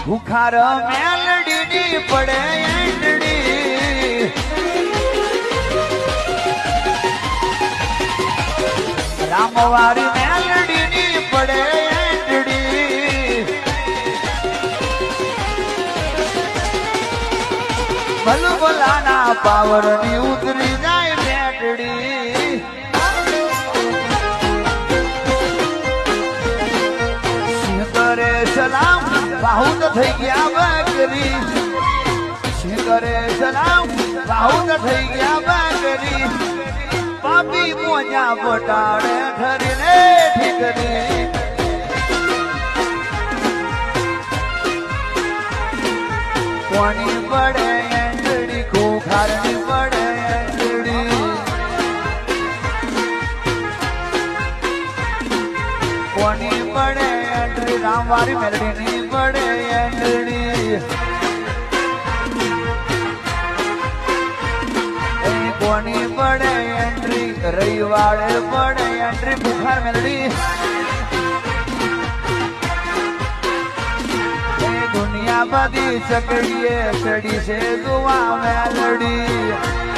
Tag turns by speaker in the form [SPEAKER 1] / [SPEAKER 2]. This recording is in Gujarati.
[SPEAKER 1] ભૂખાર મેલડીની પડે એંડડી રામવારી મેલડીની પડે એંડડી ભલભલાના પાવરની ઉતરી જાય મેટડી સિંગરે સલામ બાહુત થઈ ગયા બકરી સિંગરે સલામ બાહુત થઈ ગયા બકરી પાપી મોજા બટાડે ઠરીને ઠીકરી કોની પડે એંડડી ખોખારની પડે એંડડી કોની પડે એંડડી રામવારી મેલડીની પડે એંડડી કોની પડે એન્ટ્રી રવિવારે પડે એન્ટ્રી બુખાર મેલડી દુનિયા બધી ચકડીએ ચડી છે દુવા મેલડી